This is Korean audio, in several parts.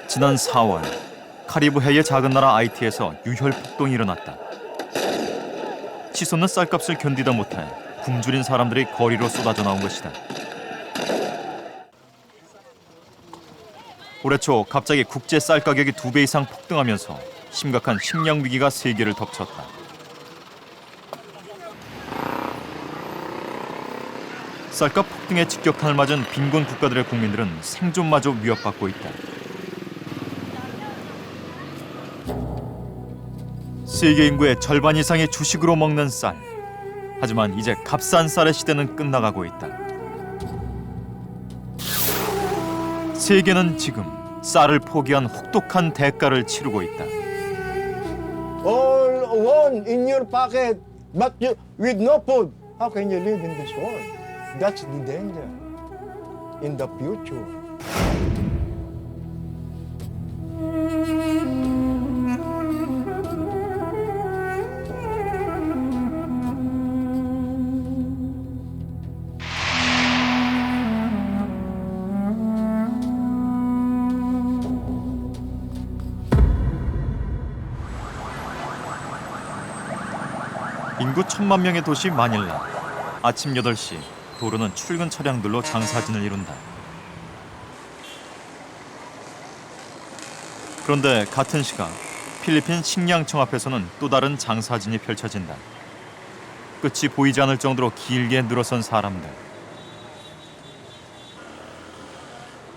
지난 4월 카리브해의 작은 나라 아이티에서 유혈 폭동이 일어났다. 치솟는 쌀값을 견디다 못해 굶주린 사람들이 거리로 쏟아져 나온 것이다. 올해 초 갑자기 국제 쌀 가격이 2배 이상 폭등하면서 심각한 식량 위기가 세계를 덮쳤다. 쌀값 폭등에 직격탄을 맞은 빈곤 국가들의 국민들은 생존마저 위협받고 있다. 세계 인구의 절반 이상이 주식으로 먹는 쌀. 하지만 이제 값싼 쌀의 시대는 끝나가고 있다. 세계는 지금 쌀을 포기한 혹독한 대가를 치르고 있다. All one in your pocket, but you, with no food, how can you live in this world? That's the danger in the future. 인구 1,000만 명의 도시 마닐라. 아침 8시 도로는 출근 차량들로 장사진을 이룬다. 그런데 같은 시각 필리핀 식량청 앞에서는 또 다른 장사진이 펼쳐진다. 끝이 보이지 않을 정도로 길게 늘어선 사람들.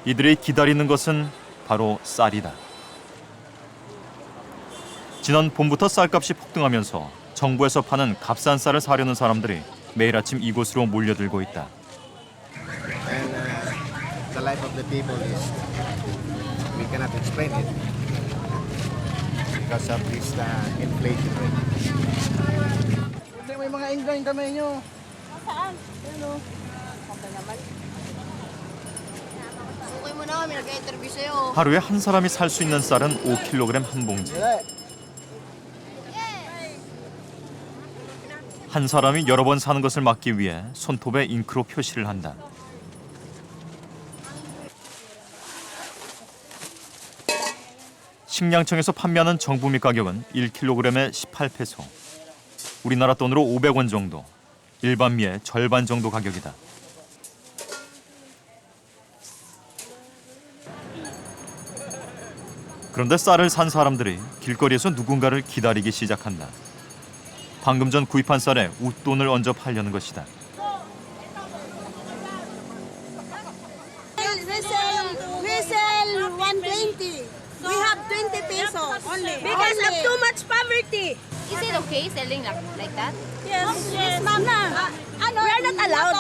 이들이 기다리는 것은 바로 쌀이다. 지난 봄부터 쌀값이 폭등하면서 정부에서 파는 값싼 쌀을 사려는 사람들이 매일 아침 이곳으로 몰려들고 있다. And the life of the people is, we cannot explain it because of this inflation rate. May mga ingrain kamay nyo. Saan? Ano? Kapal naman. Okay mo na, may nag-interview sa'yo. 하루에 한 사람이 살 수 있는 쌀은 5kg 한 봉지. 한 사람이 여러 번 사는 것을 막기 위해 손톱에 잉크로 표시를 한다. 식량청에서 판매하는 정부미 가격은 1kg에 18페소. 우리나라 돈으로 500원 정도. 일반 미의 절반 정도 가격이다. 그런데 쌀을 산 사람들이 길거리에서 누군가를 기다리기 시작한다. 방금 전 구입한 쌀에 웃돈을 얹어 팔려는 것이다. We sell 120. We have 20 pesos only. Because of too much poverty. Is it okay selling like that? Yes, ma'am. We are not allowed.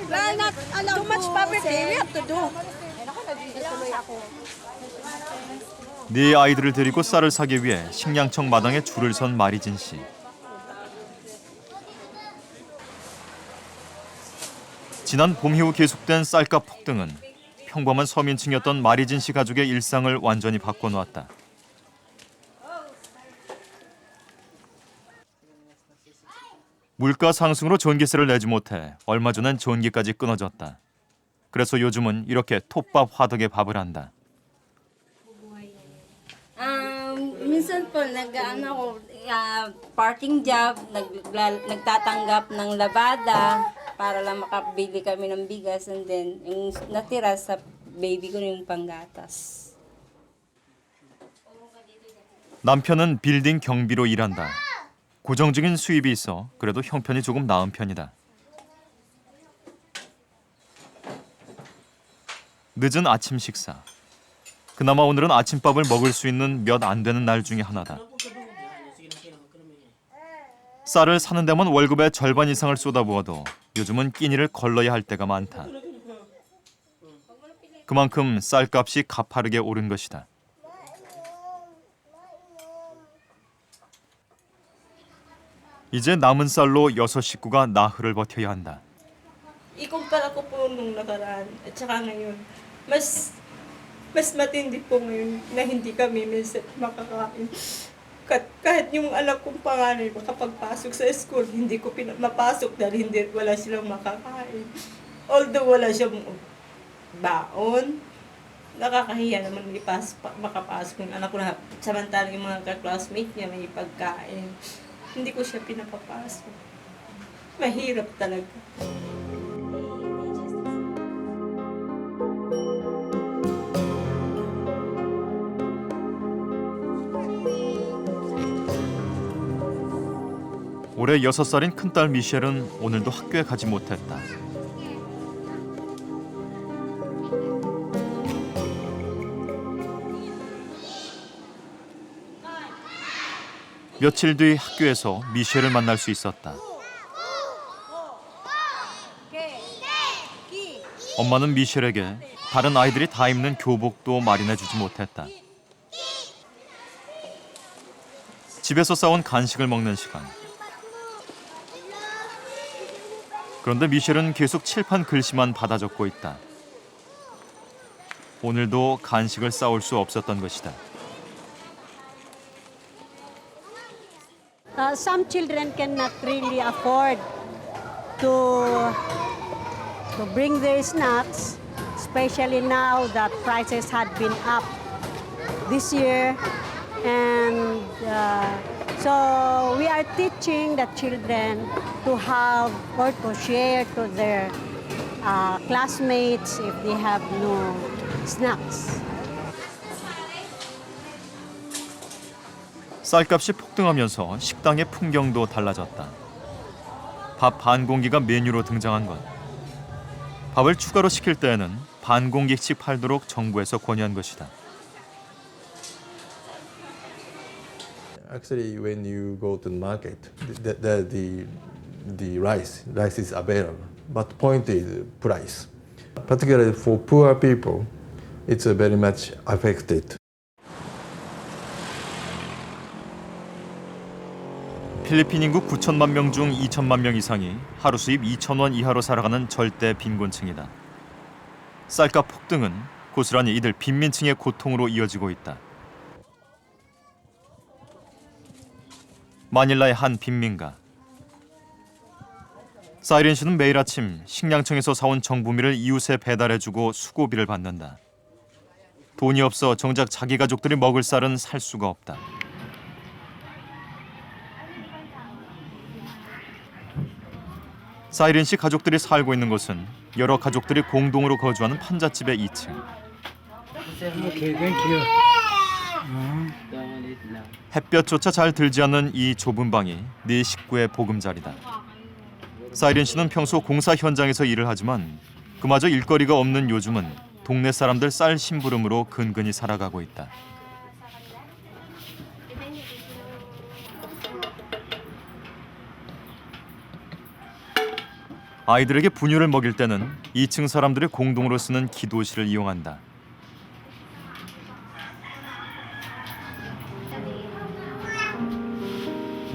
We are not allowed. Too much poverty. We have to do. 네 아이들을 데리고 쌀을 사기 위해 식량청 마당에 줄을 선 마리진 씨. 지난 봄 이후 계속된 쌀값 폭등은 평범한 서민층이었던 마리진 씨 가족의 일상을 완전히 바꿔놓았다. 물가 상승으로 전기세를 내지 못해 얼마 전엔 전기까지 끊어졌다. 그래서 요즘은 이렇게 톱밥 화덕에 밥을 한다. Minsan po parting job, nagtatanggap ng labada para lang makabili kami ng bigas, and then yung natira sa baby ko yung panggatas. 남편은 빌딩 경비로 일한다. 고정적인 수입이 있어 그래도 형편이 조금 나은 편이다. 늦은 아침 식사. 그나마 오늘은 아침밥을 먹을 수 있는 몇 안 되는 날 중에 하나다. 쌀을 사는 데만 월급의 절반 이상을 쏟아부어도 요즘은 끼니를 걸러야 할 때가 많다. 그만큼 쌀값이 가파르게 오른 것이다. 이제 남은 쌀로 6식구가 나흘을 버텨야 한다. Ikumpara ko po nung nakaraan at saka ngayon, mas matindi po ngayon na hindi kami minsan makakain. Kahit yung anak kong panganay makapagpasok sa school, hindi ko mapasok dahil wala silang makakain. Although wala siyang baon, nakakahiya naman makapasok yung anak ko na samantalang yung mga ka-classmate niya may pagkain. Hindi ko siya pinapapasok. Mahirap talaga. 올해 6살인 큰딸 미셸은 오늘도 학교에 가지 못했다. 며칠 뒤 학교에서 미셸을 만날 수 있었다. 엄마는 미셸에게 다른 아이들이 다 입는 교복도 마련해주지 못했다. 집에서 싸온 간식을 먹는 시간. 그런데 미셸은 계속 칠판 글씨만 받아 적고 있다. 오늘도 간식을 싸올 수 없었던 것이다. Some children cannot really afford to bring their snacks, especially now that prices had been up this year. And so we are teaching the children to have or to share to their classmates if they have no snacks. 쌀값이 폭등하면서 식당의 풍경도 달라졌다. 밥 반 공기가 메뉴로 등장한 것. 밥을 추가로 시킬 때에는 반 공기씩 팔도록 정부에서 권유한 것이다. Actually, when you go to the market, the rice is available. But the point is price. Particularly for poor people, it's very much affected. 필리핀 인구 9천만 명 중 2천만 명 이상이 하루 수입 2,000원 이하로 살아가는 절대 빈곤층이다. 쌀값 폭등은 고스란히 이들 빈민층의 고통으로 이어지고 있다. 마닐라의 한 빈민가. 사이렌 씨는 매일 아침 식량청에서 사온 정부미를 이웃에 배달해주고 수고비를 받는다. 돈이 없어 정작 자기 가족들이 먹을 쌀은 살 수가 없다. 사이렌 씨 가족들이 살고 있는 곳은 여러 가족들이 공동으로 거주하는 판잣집의 2층. 햇볕조차 잘 들지 않는 이 좁은 방이 네 식구의 보금자리다. 사이렌 씨는 평소 공사 현장에서 일을 하지만 그마저 일거리가 없는 요즘은 동네 사람들 쌀 심부름으로 근근히 살아가고 있다. 아이들에게 분유를 먹일 때는 2층 사람들이 공동으로 쓰는 기도실을 이용한다.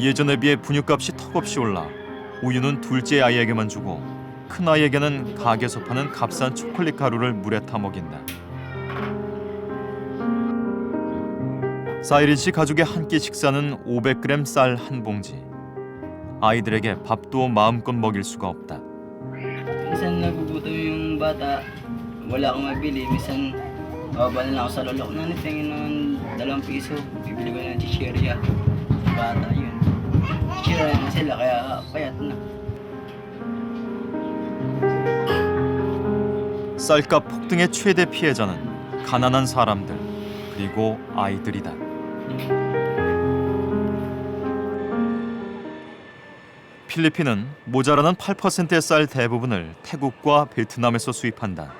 예전에 비해 분유값이 턱없이 올라 우유는 둘째 아이에게만 주고 큰 아이에게는 가게에서 파는 값싼 초콜릿 가루를 물에 타 먹인다. 사이린 씨 가족의 한 끼 식사는 500g 쌀 한 봉지. 아이들에게 밥도 마음껏 먹일 수가 없다. Minsan nagugutom yung bata, wala akong mabili. Minsan bababa na lang ako sa lolo ko. Nanay, tingin ng 2 piso. Bibili ko ng chichirya. Bata yun. Chichirya na sila kaya payat na. 쌀값 폭등의 최대 피해자는 가난한 사람들 그리고 아이들이다. 필리핀은 모자라는 8%의 쌀 대부분을 태국과 베트남에서 수입한다.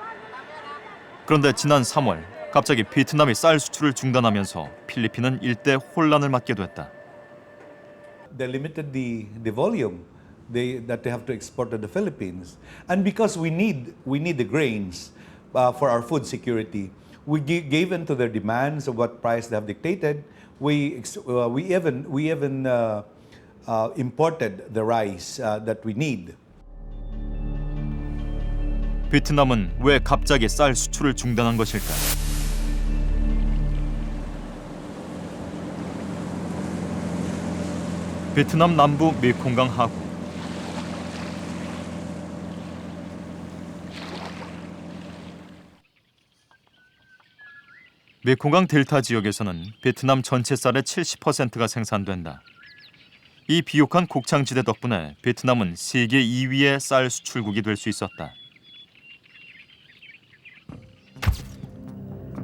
그런데 지난 3월 갑자기 베트남이 쌀 수출을 중단하면서 필리핀은 일대 혼란을 맞게 됐다. They limited the volume that they have to export to the Philippines, and because we need the grains for our food security, we gave in to their demands of what price they have dictated. We even imported the rice that we need. 베트남은 왜 갑자기 쌀 수출을 중단한 것일까? 베트남 남부 메콩강 하구. 메콩강 델타 지역에서는 베트남 전체 쌀의 70%가 생산된다. 이 비옥한 곡창지대 덕분에 베트남은 세계 2위의 쌀 수출국이 될 수 있었다.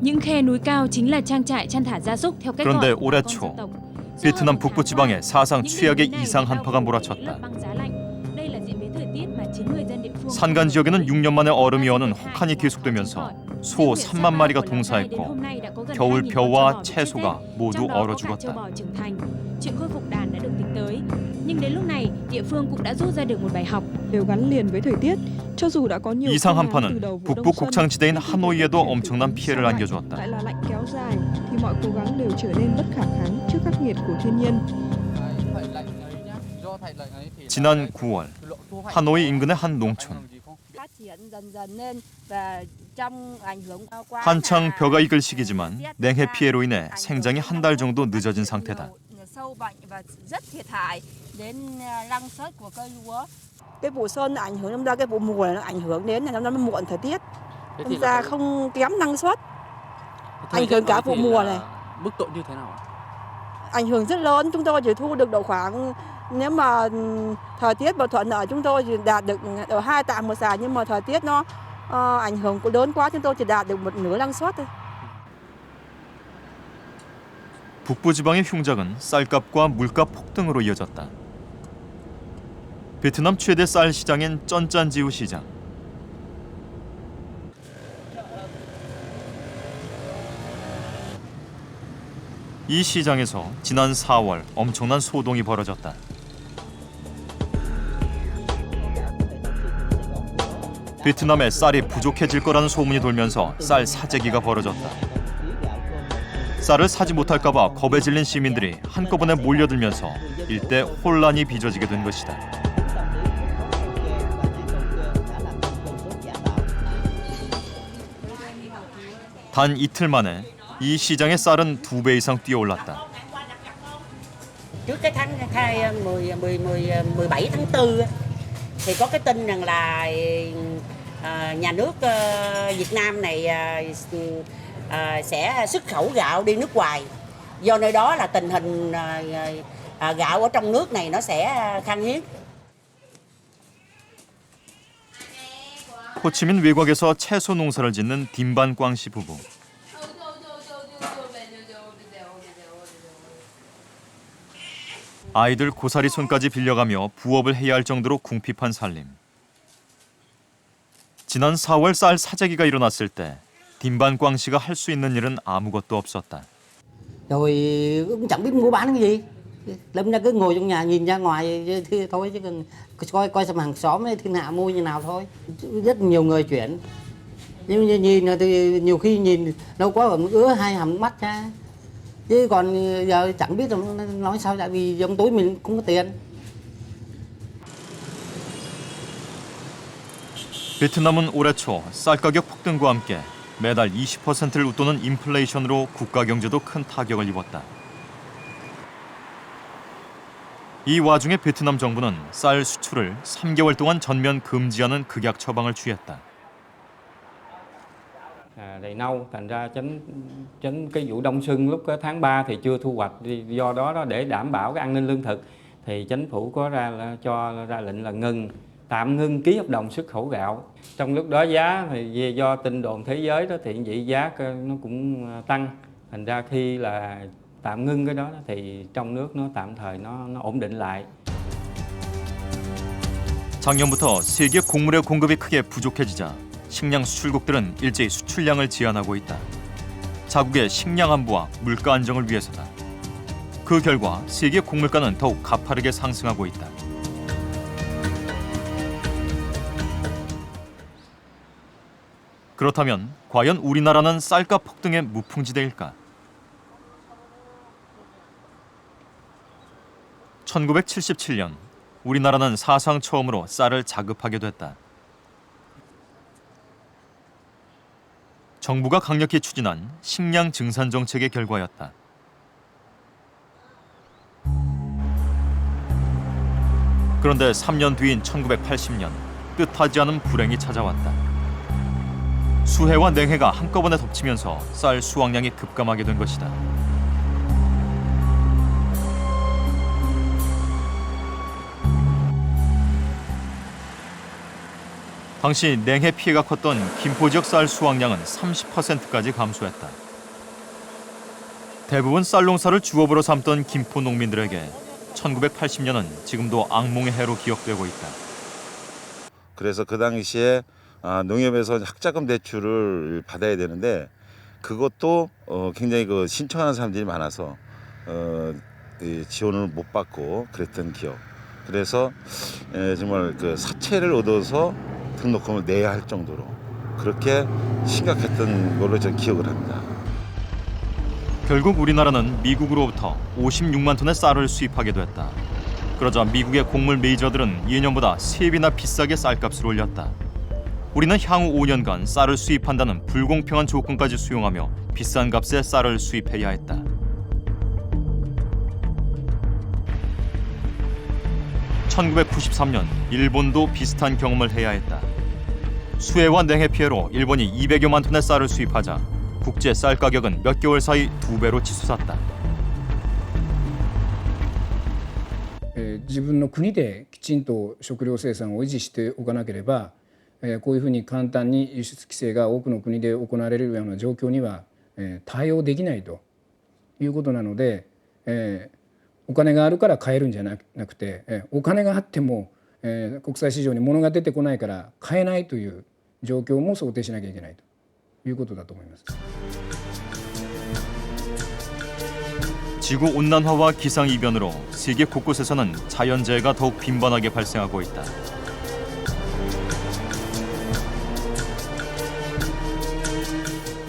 Những khe núi cao chính là trang trại chăn thả gia súc theo cách 그런데 gọi của 올해 bà con 초 dân tộc. 베트남 북부 지방에 사상 최악의 이상 한파가 몰아쳤다. 산간 지역에는 6년 만에 얼음이 어는 혹한이 계속되면서 소 3만 마리가 동사했고 겨울 벼와 채소가 모두 얼어 죽었다. Chuyện khôi phục đàn đã được tính tới, nhưng đến lúc này địa phương cũng đã rút ra được một bài học. đều gắn liền với thời tiết. cho dù đã có nhiều 이상 phương án từ 한파는 đầu vụ 북부 đông xuân, 곡창지대인 하노이에도 엄청난 피해를 안겨주었다. lại là lạnh kéo dài thì mọi cố gắng đều trở nên bất khả kháng trước khắc nghiệt của thiên nhiên. 지난 9월 하노이 인근의 한 농촌. 한창 벼가 익을 시기지만 냉해 피해로 인해 생장이 한 달 정도 늦어진 상태다. Cái vụ xuân ảnh hưởng năm ra, cái vụ mùa nó ảnh hưởng đến năm nó muộn thời tiết, năm ra không kém năng suất, ảnh hưởng cả vụ mùa này. Mức độ như thế nào? Ảnh hưởng rất lớn, chúng tôi chỉ thu được độ khoảng, nếu mà thời tiết mà thuận lợi chúng tôi chỉ đạt được ở 2 tạ một sào, nhưng mà thời tiết nó ảnh hưởng cũng lớn quá, chúng tôi chỉ đạt được một nửa năng suất thôi. 북부 지방의 흉작은 쌀값과 물가 폭등으로 이어졌다. 베트남 최대 쌀 시장인 쩐짠지우 시장. 이 시장에서 지난 4월 엄청난 소동이 벌어졌다. 베트남에 쌀이 부족해질 거라는 소문이 돌면서 쌀 사재기가 벌어졌다. 쌀을 사지 못할까 봐 겁에 질린 시민들이 한꺼번에 몰려들면서 일대 혼란이 빚어지게 된 것이다. 단 이틀 만에 이 시장의 쌀은 2배 이상 뛰어올랐다. Trước cái tháng 17 tháng 4 thì có cái tin rằng là nhà nước Việt Nam này sẽ xuất khẩu gạo đi nước ngoài. Do nơi đó là tình hình gạo ở trong nước này nó sẽ khan hiếm. 호치민 외곽에서 채소 농사를 짓는 딤반꽝씨 부부. 아이들 고사리 손까지 빌려가며 부업을 해야 할 정도로 궁핍한 살림. 지난 4월 쌀 사재기가 일어났을 때 딤반꽝씨가 할 수 있는 일은 아무것도 없었다. Rồi cũng chẳng biết mua bán cái gì. Lâm ra cứ ngồi trong nhà nhìn ra ngoài thôi, chứ còn coi xem hàng xóm ấy thiên hạ mua như nào thôi. Rất nhiều người chuyển. Nhưng như nhìn thì nhiều khi nhìn đâu có ứa hai hàm mắt ra. Chứ còn giờ chẳng biết nói sao, tại vì trong túi mình cũng có tiền. 베트남은 올해 초 쌀 가격 폭등과 함께 매달 20%를 웃도는 인플레이션으로 국가 경제도 큰 타격을 입었다. 이 와중에 베트남 정부는 쌀 수출을 3개월 동안 전면 금지하는 극약 처방을 취했다. Đầy nâu, thành ra tránh cái vụ đông xuân lúc tháng 3 thì chưa thu hoạch, do đó để đảm bảo cái an ninh lương thực thì chính phủ có cho ra lệnh là tạm ngưng ký hợp đồng xuất khẩu gạo. Trong lúc đó giá thì do tin đồn thế giới đó thì vậy giá nó cũng tăng, thành ra khi là tạm ngưng cái đó thì trong nước nó tạm thời nó ổn định lại. 작년부터 세계 곡물의 공급이 크게 부족해지자 식량 수출국들은 일제히 수출량을 제한하고 있다. 자국의 식량 안보와 물가 안정을 위해서다. 그 결과 세계 곡물가는 더욱 가파르게 상승하고 있다. 그렇다면 과연 우리나라는 쌀값 폭등의 무풍지대일까? 1977년 우리나라는 사상 처음으로 쌀을 자급하게 됐다. 정부가 강력히 추진한 식량 증산 정책의 결과였다. 그런데 3년 뒤인 1980년 뜻하지 않은 불행이 찾아왔다. 수해와 냉해가 한꺼번에 덮치면서 쌀 수확량이 급감하게 된 것이다. 당시 냉해 피해가 컸던 김포 지역 쌀 수확량은 30%까지 감소했다. 대부분 쌀 농사를 주업으로 삼던 김포 농민들에게 1980년은 지금도 악몽의 해로 기억되고 있다. 그래서 그 당시에 농협에서 학자금 대출을 받아야 되는데 그것도 굉장히 신청하는 사람들이 많아서 지원을 못 받고 그랬던 기억. 그래서 정말 그 사채를 얻어서 등록금을 내야 할 정도로 그렇게 심각했던 걸로 저는 기억을 합니다. 결국 우리나라는 미국으로부터 56만 톤의 쌀을 수입하게 됐다. 그러자 미국의 곡물 메이저들은 예년보다 3배나 비싸게 쌀값을 올렸다. 우리는 향후 5년간 쌀을 수입한다는 불공평한 조건까지 수용하며 비싼 값에 쌀을 수입해야 했다. (1993년) 일본도 비슷한 경험을 해야 했다. 수해와 냉해 피해로 일본이 200여만 톤의 쌀을 수입하자 국제 쌀 가격은 몇 개월 사이 2배로 치솟았다. 自分の国できちんと食料生産を維持しておかなければ、こういうふうに簡単に輸出規制が多くの国で行われるような状況には対応できないということなので、お金があるから買えるんじゃなくて、お金があっても国際市場に物が出てこないから買えないという状況も想定しなきゃいけないということだと思います。 지구온난화와 기상이변으로 세계 곳곳에서는 자연재해가 더욱 빈번하게 발생하고 있다.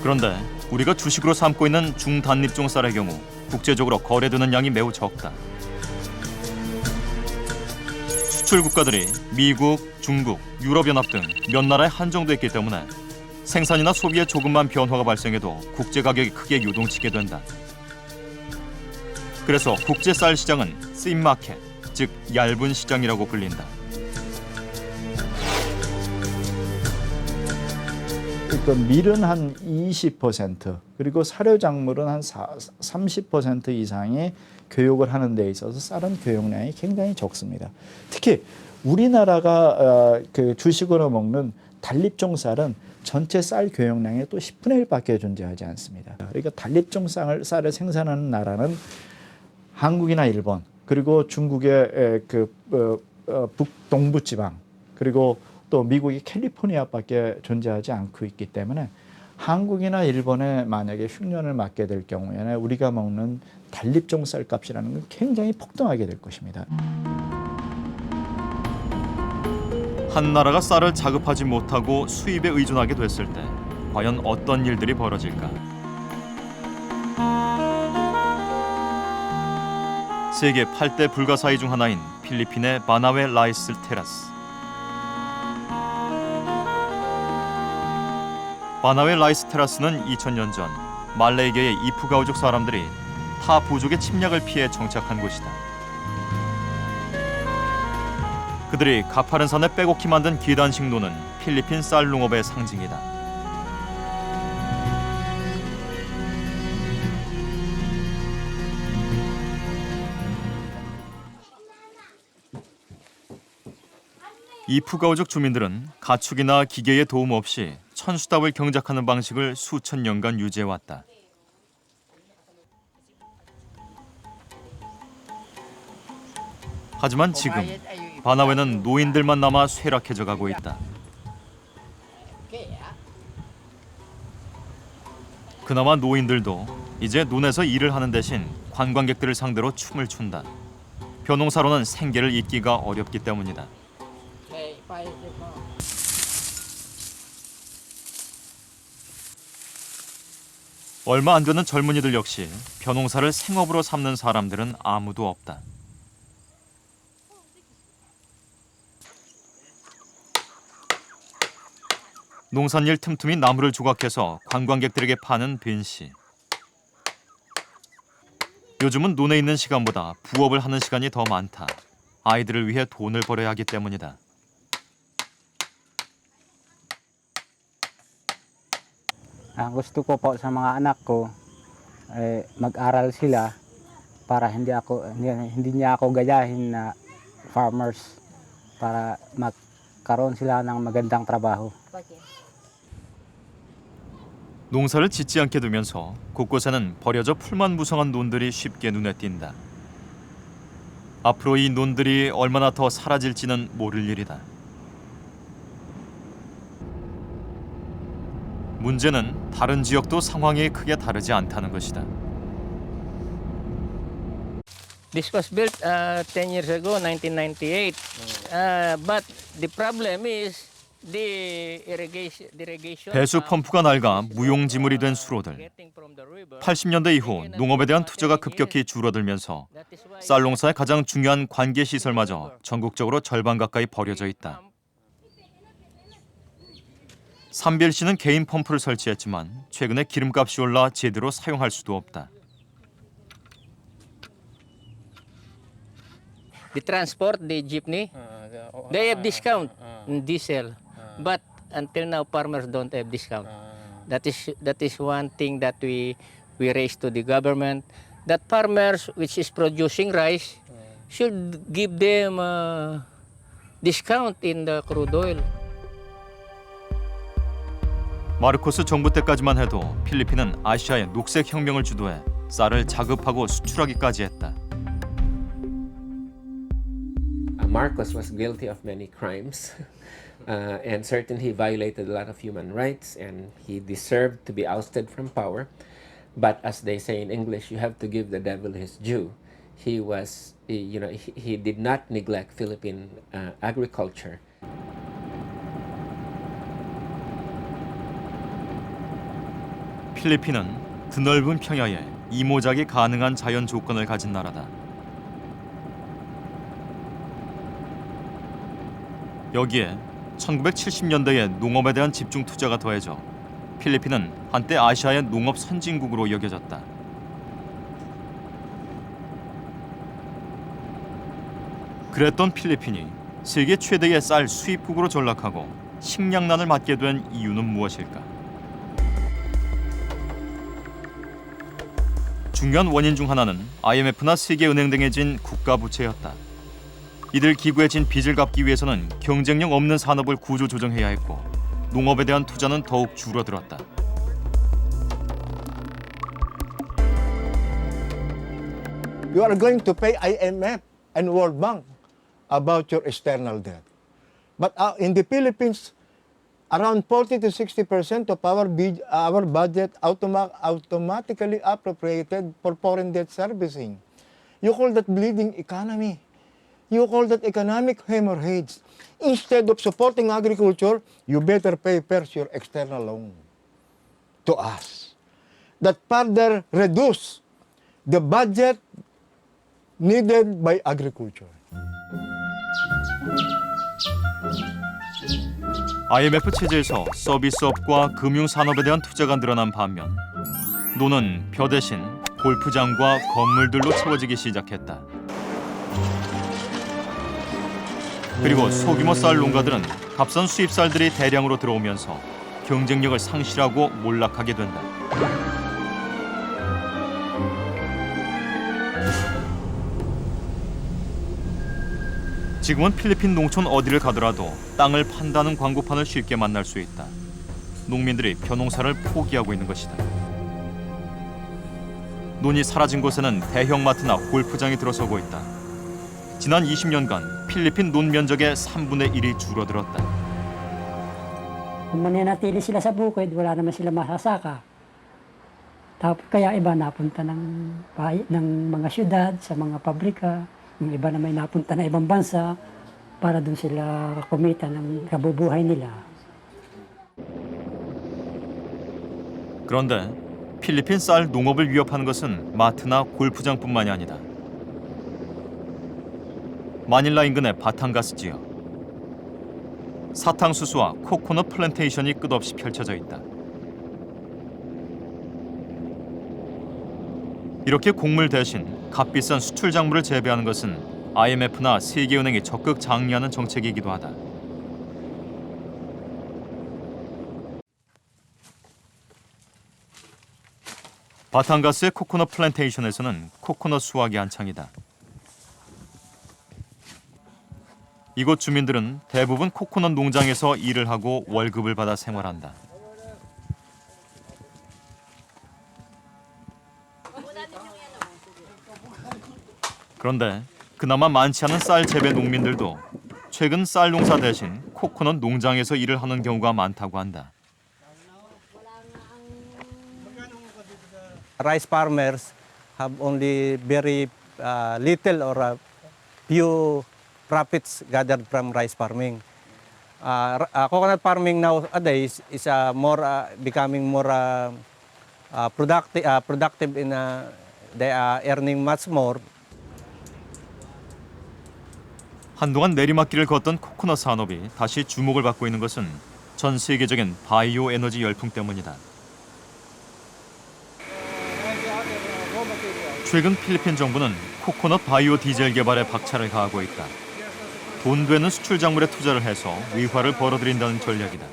그런데 우리가 주식으로 삼고 있는 중단립종 쌀의 경우 국제적으로 거래되는 양이 매우 적다. 수출 국가들이 미국, 중국, 유럽연합 등 몇 나라에 한정돼 있기 때문에 생산이나 소비에 조금만 변화가 발생해도 국제 가격이 크게 요동치게 된다. 그래서 국제 쌀 시장은 씬 마켓, 즉 얇은 시장이라고 불린다. 그러니까 밀은 한 20% 그리고 사료작물은 한 30% 이상의 교육을 하는 데 있어서 쌀은 교육량이 굉장히 적습니다. 특히 우리나라가 그 주식으로 먹는 단립종 쌀은 전체 쌀 교육량의 또 10분의 1밖에 존재하지 않습니다. 그러니까 단립종 쌀을 생산하는 나라는 한국이나 일본 그리고 중국의 북동부 지방 그리고 또 미국의 캘리포니아밖에 존재하지 않고 있기 때문에 한국이나 일본에 만약에 흉년을 맞게 될 경우에는 우리가 먹는 단립종 쌀값이라는 건 굉장히 폭등하게 될 것입니다. 한 나라가 쌀을 자급하지 못하고 수입에 의존하게 됐을 때 과연 어떤 일들이 벌어질까? 세계 8대 불가사의 중 하나인 필리핀의 바나웨 라이스 테라스. 바나웨 라이스 테라스는 2000년 전 말레이계의 이프가우족 사람들이 타 부족의 침략을 피해 정착한 곳이다. 그들이 가파른 산에 빼곡히 만든 기단식 노는 필리핀 쌀 농업의 상징이다. 이프가우족 주민들은 가축이나 기계의 도움 없이 천수답을 경작하는 방식을 수천 년간 유지해왔다. 하지만 지금 바나웨는 노인들만 남아 쇠락해져 가고 있다. 그나마 노인들도 이제 논에서 일을 하는 대신 관광객들을 상대로 춤을 춘다. 벼농사로는 생계를 잇기가 어렵기 때문이다. 얼마 안 되는 젊은이들 역시 벼농사를 생업으로 삼는 사람들은 아무도 없다. 농산일 틈틈이 나무를 조각해서 관광객들에게 파는 빈 씨. 요즘은 논에 있는 시간보다 부업을 하는 시간이 더 많다. 아이들을 위해 돈을 벌어야 하기 때문이다. Ang gusto ko po sa mga anak ko mag-aral sila para hindi niya ako gayahin na farmers para magkaroon sila ng magandang trabaho. 농사를 짓지 않게 되면서 곳곳에는 버려져 풀만 무성한 논들이 쉽게 눈에 띈다. 앞으로 이 논들이 얼마나 더 사라질지는 모를 일이다. 문제는 다른 지역도 상황이 크게 다르지 않다는 것이다. This was built 10 years ago, 1998. But the problem is the irrigation. 배수 펌프가 낡아 무용지물이 된 수로들. 80년대 이후 농업에 대한 투자가 급격히 줄어들면서 쌀 농사의 가장 중요한 관계 시설마저 전국적으로 절반 가까이 버려져 있다. 삼빌 씨는 개인 펌프를 설치했지만 최근에 기름값이 올라 제대로 사용할 수도 없다. The transport, the jeepney, they have discount in diesel, but until now farmers don't have discount. That is one thing that we raise to the government. That farmers which is producing rice should give them discount in the crude oil. 마르코스 정부 때까지만 해도 필리핀은 아시아의 녹색 혁명을 주도해 쌀을 자급하고 수출하기까지 했다. Marcos was guilty of many crimes, and certainly he violated a lot of human rights, and he deserved to be ousted from power. But as they say in English, you have to give the devil his due. He did not neglect Philippine agriculture. 필리핀은 드넓은 평야에 이모작이 가능한 자연 조건을 가진 나라다. 여기에 1970년대의 농업에 대한 집중 투자가 더해져 필리핀은 한때 아시아의 농업 선진국으로 여겨졌다. 그랬던 필리핀이 세계 최대의 쌀 수입국으로 전락하고 식량난을 맞게 된 이유는 무엇일까? 중요한 원인 중 하나는 IMF나 세계은행 등에 진 국가 부채였다. 이들 기구에 진 빚을 갚기 위해서는 경쟁력 없는 산업을 구조 조정해야 했고 농업에 대한 투자는 더욱 줄어들었다. You are going to pay IMF and World Bank about your external debt. But in the Philippines, around 40 to 60% of our budget automatically appropriated for foreign debt servicing. You call that bleeding economy. You call that economic hemorrhage. Instead of supporting agriculture, you better pay first your external loan to us. That further reduce the budget needed by agriculture. IMF 체제에서 서비스업과 금융산업에 대한 투자가 늘어난 반면 노는 벼 대신 골프장과 건물들로 채워지기 시작했다. 그리고 소규모 쌀 농가들은 값싼 수입쌀들이 대량으로 들어오면서 경쟁력을 상실하고 몰락하게 된다. 지금은 필리핀 농촌 어디를 가더라도 땅을 판다는 광고판을 쉽게 만날 수 있다. 농민들이 벼농사를 포기하고 있는 것이다. 논이 사라진 곳에는 대형마트나 골프장이 들어서고 있다. 지난 20년간 필리핀 논 면적의 3분의 1이 줄어들었다. Kung mananatili sila sa bukid, wala naman sila masasaka. Tapos kaya iba napunta ng mga syudad, sa mga pabrika. Yung iba naman napunta na ibang bansa para dun sila kumita ng kabubuhay nila. 그런데 필리핀 쌀 농업을 위협하는 것은 마트나 골프장뿐만이 아니다. 마닐라 인근의 바탄가스 지역. 사탕수수와 코코넛 플랜테이션이 끝없이 펼쳐져 있다. 이렇게 곡물 대신 값비싼 수출 작물을 재배하는 것은 IMF나 세계은행이 적극 장려하는 정책이기도 하다. 바탄가스의 코코넛 플랜테이션에서는 코코넛 수확이 한창이다. 이곳 주민들은 대부분 코코넛 농장에서 일을 하고 월급을 받아 생활한다. 그런데 그나마 많지 않은 쌀 재배 농민들도 최근 쌀 농사 대신 코코넛 농장에서 일을 하는 경우가 많다고 한다. Rice farmers have only very little or few profits gathered from rice farming. Coconut farming nowadays is becoming more productive in they are earning much more. 한동안 내리막길을 걷던 코코넛 산업이 다시 주목을 받고 있는 것은 전 세계적인 바이오 에너지 열풍 때문이다. 최근 필리핀 정부는 코코넛 바이오 디젤 개발에 박차를 가하고 있다. 돈 되는 수출 작물에 투자를 해서 위화를 벌어들인다는 전략이다.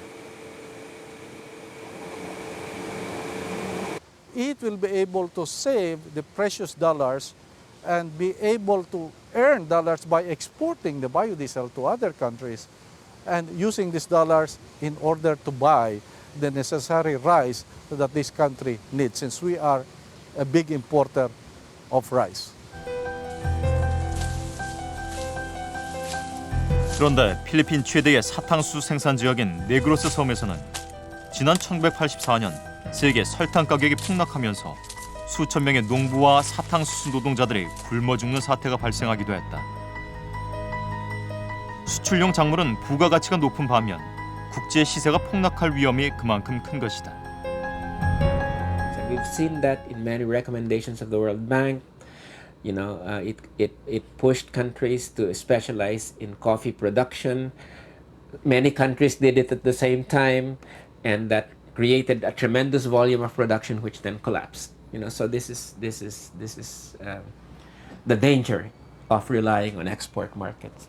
It will be able to save the precious dollars and be able to earn dollars by exporting the biodiesel to other countries and using these dollars in order to buy the necessary rice that this country needs, since we are a big importer of rice. 그런데 필리핀 최대의 사탕수수 생산 지역인 네그로스 섬에서는 지난 1984년 세계 설탕 가격이 폭락하면서 수천 명의 농부와 사탕수수 노동자들이 굶어 죽는 사태가 발생하기도 했다. 수출용 작물은 부가가치가 높은 반면 국제 시세가 폭락할 위험이 그만큼 큰 것이다. We've seen that in many recommendations of the World Bank. You know, it pushed countries to specialize in coffee production. Many countries did it at the same time, and that created a tremendous volume of production, which then collapsed. You know, so this is the danger of relying on export markets.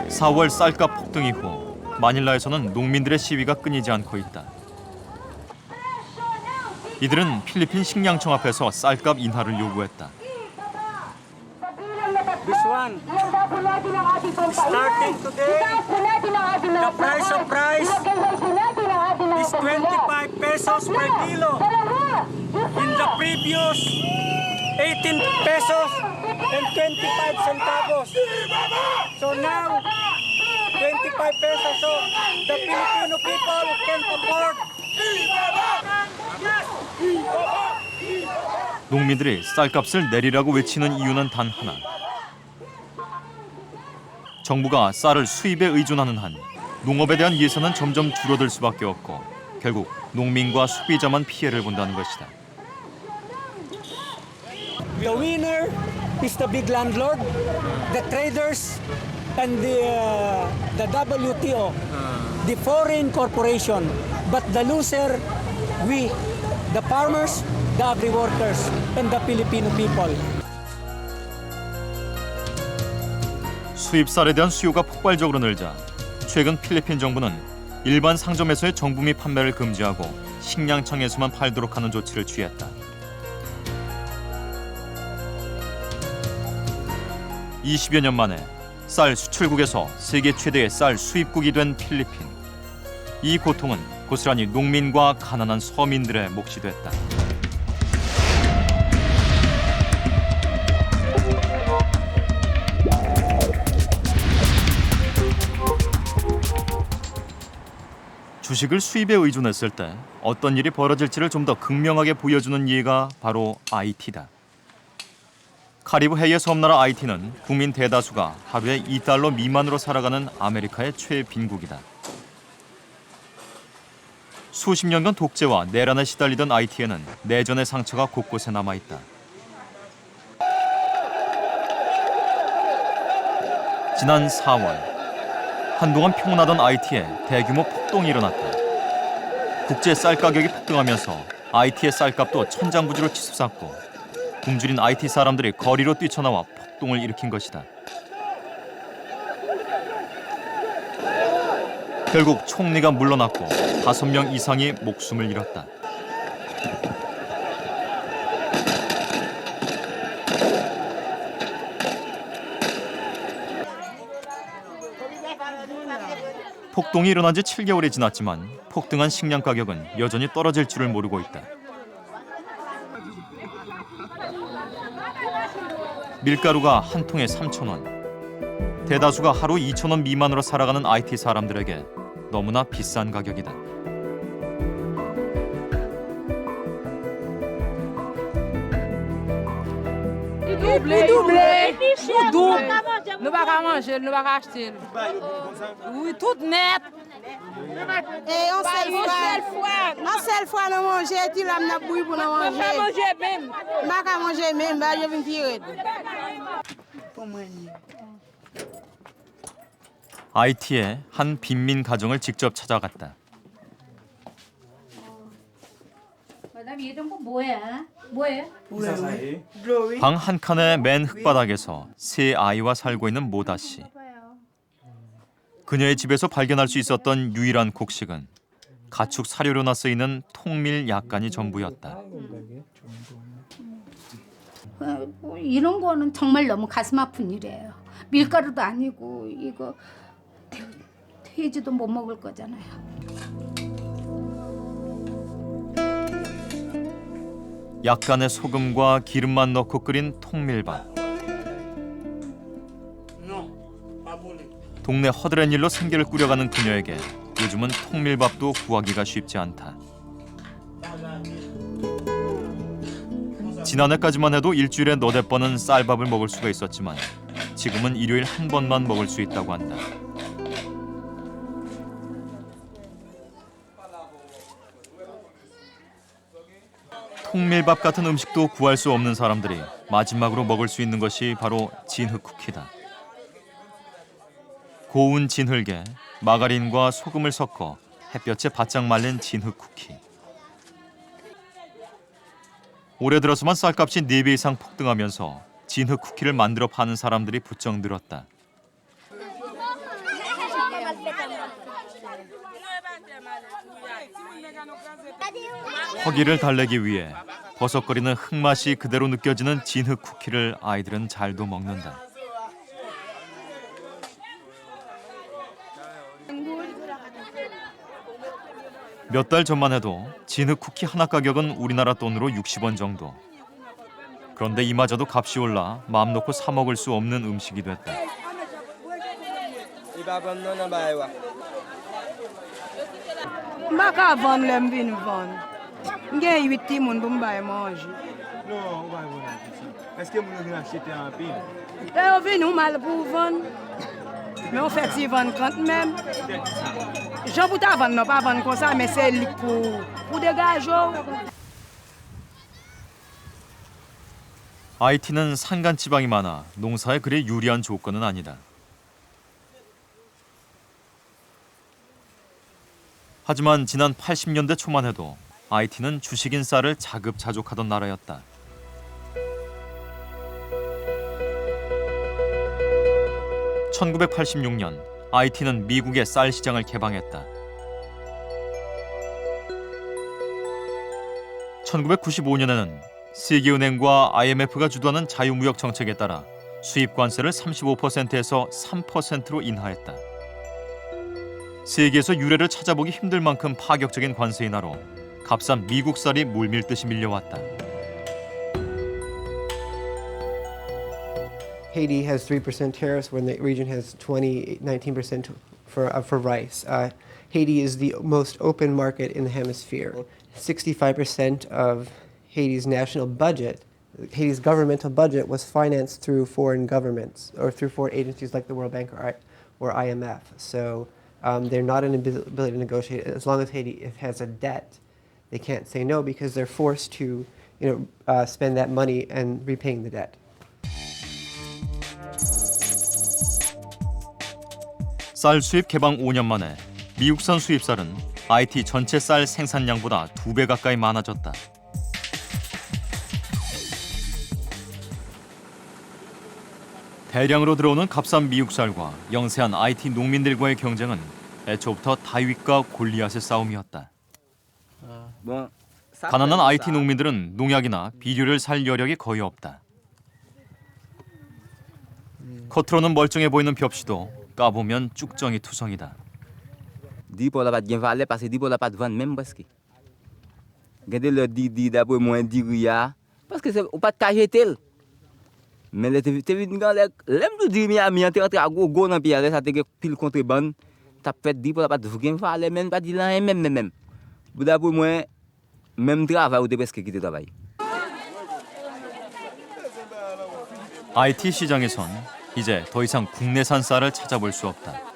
(4월) 쌀값 폭등 이후 마닐라에서는 농민들의 시위가 끊이지 않고 있다. 이들은 필리핀 식량청 앞에서 쌀값 인하를 요구했다. This one, starting today, the price of rice is 25 pesos per kilo. In the previous 18 pesos and 25 centavos. So now, 25 pesos, so the Filipino people can afford. 농민들이 쌀값을 내리라고 외치는 이유는 단 하나. 정부가 쌀을 수입에 의존하는 한 농업에 대한 예산은 점점 줄어들 수밖에 없고 결국 농민과 소비자만 피해를 본다는 것이다. The winner is the big landlord, the traders, and the WTO, the foreign corporation. But the loser, we, the farmers, the agri-workers, and the Filipino people. 수입 쌀에 대한 수요가 폭발적으로 늘자 최근 필리핀 정부는 일반 상점에서의 정부미 판매를 금지하고 식량청에서만 팔도록 하는 조치를 취했다. 20여 년 만에 쌀 수출국에서 세계 최대의 쌀 수입국이 된 필리핀. 이 고통은 고스란히 농민과 가난한 서민들의 몫이 됐다. 주식을 수입에 의존했을 때 어떤 일이 벌어질지를 좀 더 극명하게 보여주는 예가 바로 IT다. 카리브 해의 섬나라 IT는 국민 대다수가 하루에 $2 미만으로 살아가는 아메리카의 최빈국이다. 수십 년간 독재와 내란에 시달리던 IT에는 내전의 상처가 곳곳에 남아있다. 지난 4월 한동안 평온하던 IT에 대규모 폭동이 일어났다. 국제 쌀 가격이 폭등하면서 IT의 쌀값도 천장부지로 치솟았고 굶주린 IT 사람들이 거리로 뛰쳐나와 폭동을 일으킨 것이다. 결국 총리가 물러났고 5명 이상이 목숨을 잃었다. 폭동이 일어난 지 7개월이 지났지만 폭등한 식량 가격은 여전히 떨어질 줄을 모르고 있다. 밀가루가 한 통에 3,000원. 대다수가 하루 2,000원 미만으로 살아가는 IT 사람들에게 너무나 비싼 가격이다. Doublé. Double. Nous pas qu'à manger, nous pas qu'à acheter. Oui, tout net. Et on seule fois nous manger, tu l'as n'a bouille pour nous manger. Pas manger même. Pas qu'à manger même, bah je viens tirer. IT의 한 빈민 가정을 직접 찾아갔다. 방 한 칸의 맨 흙바닥에서 세 아이와 살고 있는 모다 씨. 그녀의 집에서 발견할 수 있었던 유일한 곡식은 가축 사료로나 쓰이는 통밀 약간이 전부였다. 이런 거는 정말 너무 가슴 아픈 일이에요. 밀가루도 아니고 이거 돼지도 못 먹을 거잖아요. 약간의 소금과 기름만 넣고 끓인 통밀밥. 동네 허드렛 일로 생계를 꾸려가는 그녀에게 요즘은 통밀밥도 구하기가 쉽지 않다. 지난해까지만 해도 일주일에 너댓 번은 쌀밥을 먹을 수가 있었지만 지금은 일요일 한 번만 먹을 수 있다고 한다. 통밀밥 같은 음식도 구할 수 없는 사람들이 마지막으로 먹을 수 있는 것이 바로 진흙 쿠키다. 고운 진흙에 마가린과 소금을 섞어 햇볕에 바짝 말린 진흙 쿠키. 올해 들어서만 쌀값이 4배 이상 폭등하면서 진흙 쿠키를 만들어 파는 사람들이 부쩍 늘었다. 허기를 달래기 위해 버석거리는 흙맛이 그대로 느껴지는 진흙 쿠키를 아이들은 잘도 먹는다. 몇 달 전만 해도 진흙 쿠키 하나 가격은 우리나라 돈으로 60원 정도. 그런데 이마저도 값이 올라 마음 놓고 사 먹을 수 없는 음식이 됐다. Pas qu'à vendre l'aime vin vendre. J'ai 8 petits moun pour me manger. Non, on va vendre ça. Est-ce que vous voulez acheter un pile? Et on vient nous mal pour vendre. Mais on fait vendre 30 même. J'en peux pas vendre, non pas vendre comme ça, mais c'est pour dégager. IT는 산간 지방이 많아 농사에 그리 유리한 조건은 아니다. 하지만 지난 80년대 초만 해도 IT는 주식인 쌀을 자급자족하던 나라였다. (1986년) IT는 미국의 쌀 시장을 개방했다. 1995년에는 세계은행과 IMF가 주도하는 자유무역 정책에 따라 수입 관세를 35%에서 3%로 인하했다. 세계에서 유례를 찾아보기 힘들 만큼 파격적인 관세 인하로 값싼 미국 쌀이 물밀듯이 밀려왔다. Haiti has 3% tariffs when the region has 19% for rice. Haiti is the most open market in the hemisphere. 65% of Haiti's national budget, Haiti's governmental budget, was financed through foreign governments or through foreign agencies like the World Bank or IMF. So they're not in an ability to negotiate. As long as Haiti has a debt, they can't say no because they're forced to, spend that money and repaying the debt. 쌀 수입 개방 5년 만에 미국산 수입쌀은 IT 전체 쌀 생산량보다 2배 가까이 많아졌다. 대량으로 들어오는 값싼 미국 쌀과 영세한 IT 농민들과의 경쟁은 애초부터 다윗과 골리앗의 싸움이었다. 가난한 IT 농민들은 농약이나 비료를 살 여력이 거의 없다. 겉으로는 멀쩡해 보이는 벽시도 까보면 쭉정이 투성이다. Dipo la pat gen valeur parce que dipo la pat vendre même presque. Gade le di d'après moi di ria parce que c'est ou pas cajetel. Mais le te vin gan l'aime du di mi ami entre à go dans pied ça te pile contrebande t'a fait dipo la pat gen valeur même pas di là même. D'après moi même travail ou de presque quitter travail. IT 시장에선 이제 더 이상 국내산 쌀을 찾아볼 수 없다.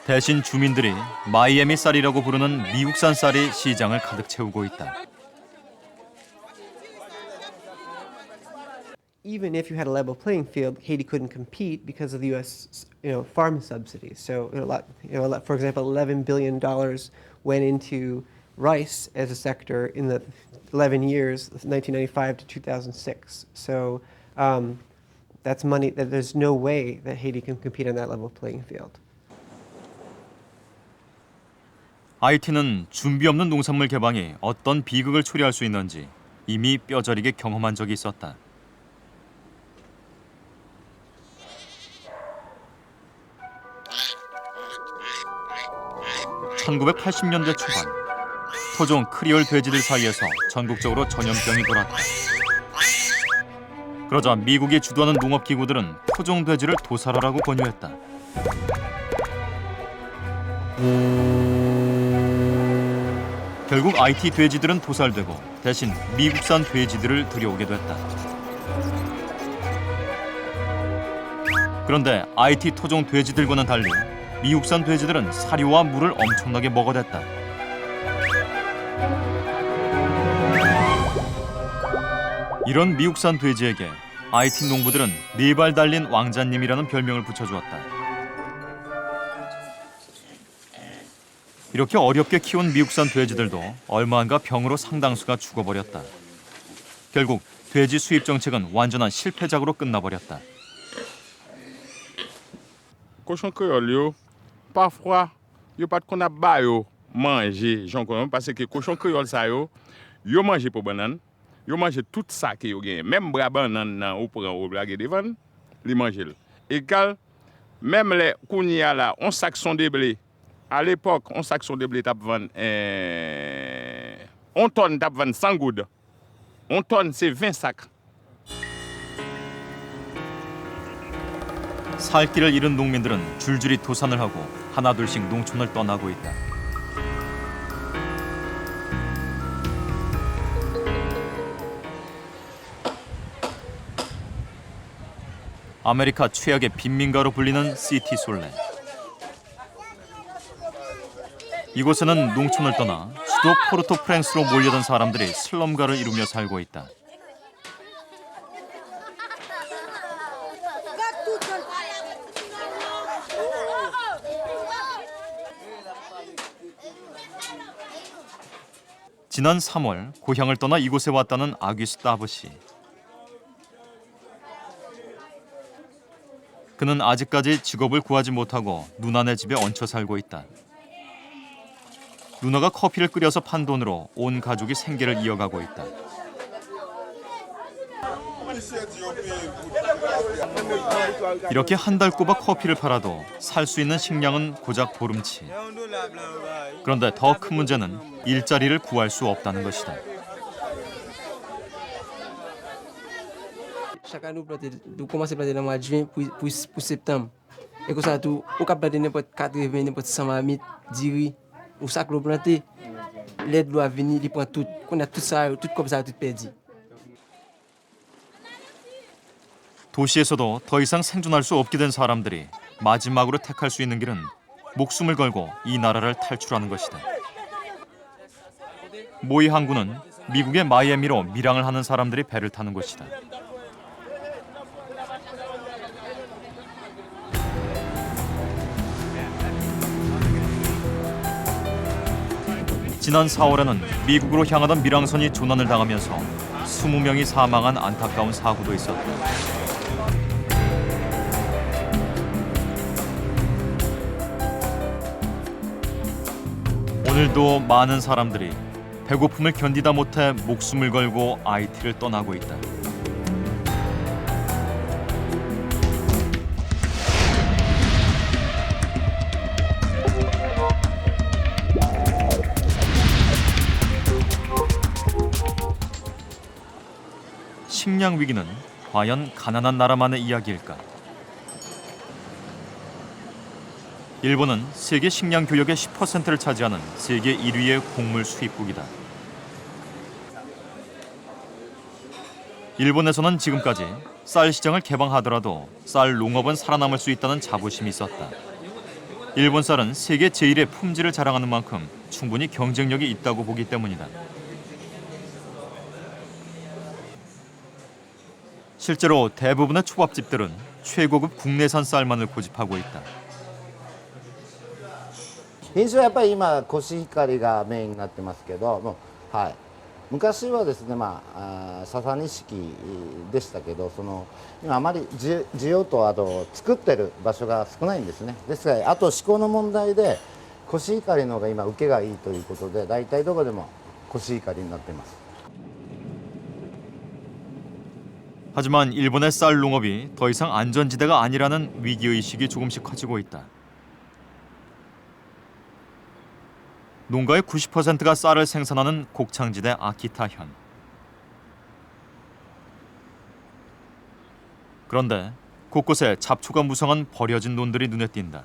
대신 주민들이 마이애미 쌀이라고 부르는 미국산 쌀이 시장을 가득 채우고 있다. Even if you had a level playing field, Haiti couldn't compete because of the U.S. Farm subsidies. So for example, $11 billion went into rice as a sector in the 11 years, 1995 to 2006. So that's money that there's no way that Haiti can compete on that level playing field. IT는 준비 없는 농산물 개방이 어떤 비극을 초래할 수 있는지 이미 뼈저리게 경험한 적이 있었다. (1980년대) 초반 토종 크리올 돼지들 사이에서 전국적으로 전염병이 돌았다. 그러자 미국이 주도하는 농업기구들은 토종 돼지를 도살하라고 권유했다. 결국 IT 돼지들은 도살되고 대신 미국산 돼지들을 들여오게 됐다. 그런데 IT 토종 돼지들과는 달리 미국산 돼지들은 사료와 물을 엄청나게 먹어댔다. 이런 미국산 돼지에게 IT 농부들은 4발 달린 왕자님이라는 별명을 붙여주었다. 이렇게 어렵게 키운 미국산 돼지들도 얼마 안가 병으로 상당수가 죽어버렸다. 결국 돼지 수입 정책은 완전한 실패작으로 끝나버렸다. Cochon créole yo parfois yo pas qu'on a ba yo manger j'en connais parce que cochon créole ça yo manger pour banane yo manger tout ça que yo gagne même bras banane nan ou prend ou blague devant li manger égal même les kounia là on sac son de blé à l'époque on sac son de blé t'a vendre on tonne t'a vendre 100 goudes on tonne c'est 20 sacs. 살 길을 잃은 농민들은 줄줄이 도산을 하고 하나둘씩 농촌을 떠나고 있다. 아메리카 최악의 빈민가로 불리는 시티 솔레. 이곳에는 농촌을 떠나 수도 포르토프랑스로 몰려든 사람들이 슬럼가를 이루며 살고 있다. 지난 3월 고향을 떠나 이곳에 왔다는 아귀스트 아버씨. 그는 아직까지 직업을 구하지 못하고 누나네 집에 얹혀 살고 있다. 누나가 커피를 끓여서 판 돈으로 온 가족이 생계를 이어가고 있다. 이렇게 한 달 꼬박 커피를 팔아도 살 수 있는 식량은 고작 보름치. 그런데 더 큰 문제는 일자리를 구할 수 없다는 것이다. Chaque année, nous commençons à planter dans le mois de juin pour septembre. Et comme ça, on peut planter n'importe 80, n'importe 100 marmites, 10 riz. Ou ça que l'on plante, l'aide doit venir, il prend tout. On a tout ça, tout comme ça, tout perdu. 도시에서도 더 이상 생존할 수 없게 된 사람들이 마지막으로 택할 수 있는 길은 목숨을 걸고 이 나라를 탈출하는 것이다. 모이 항구는 미국의 마이애미로 밀항을 하는 사람들이 배를 타는 곳이다. 지난 4월에는 미국으로 향하던 밀항선이 조난을 당하면서 20명이 사망한 안타까운 사고도 있었다. 오늘도 많은 사람들이 배고픔을 견디다 못해 목숨을 걸고 IT를 떠나고 있다. 식량 위기는 과연 가난한 나라만의 이야기일까? 일본은 세계 식량 교역의 10%를 차지하는 세계 1위의 곡물 수입국이다. 일본에서는 지금까지 쌀 시장을 개방하더라도 쌀 농업은 살아남을 수 있다는 자부심이 있었다. 일본 쌀은 세계 제1의 품질을 자랑하는 만큼 충분히 경쟁력이 있다고 보기 때문이다. 실제로 대부분의 초밥집들은 최고급 국내산 쌀만을 고집하고 있다. 品種はやっぱり今コシヒカリがメインになってますけども、はい、昔はですね、笹錦でしたけど、今あまり需要とあと作ってる場所が少ないんですね。ですからあと気候の問題でコシヒカリの方が今受けがいいということで、大体どこでもコシヒカリになっています。 하지만 일본의 쌀 농업이 더 이상 안전지대가 아니라는 위기의식이 조금씩 커지고 있다. 농가의 90%가 쌀을 생산하는 곡창지대 아키타현. 그런데 곳곳에 잡초가 무성한 버려진 논들이 눈에 띈다.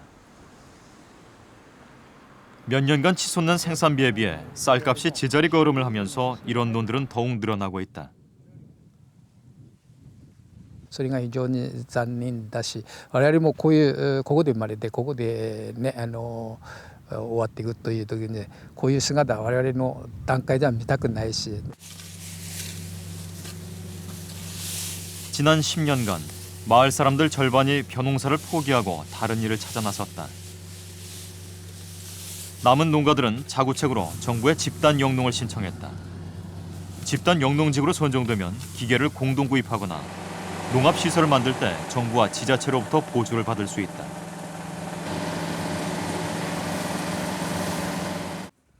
몇 년간 치솟는 생산비에 비해 쌀값이 제자리 걸음을 하면서 이런 논들은 더욱 늘어나고 있다. それが非常に残念だし、我々もここで生まれてここでね終わっていくという時にこういう姿は我々の段階では見たくないし。 지난 10년간 마을 사람들 절반이 벼농사를 포기하고 다른 일을 찾아 나섰다. 남은 농가들은 자구책으로 정부에 집단 영농을 신청했다. 집단 영농직으로 선정되면 기계를 공동 구입하거나 농업시설을 만들 때 정부와 지자체로부터 보조를 받을 수 있다.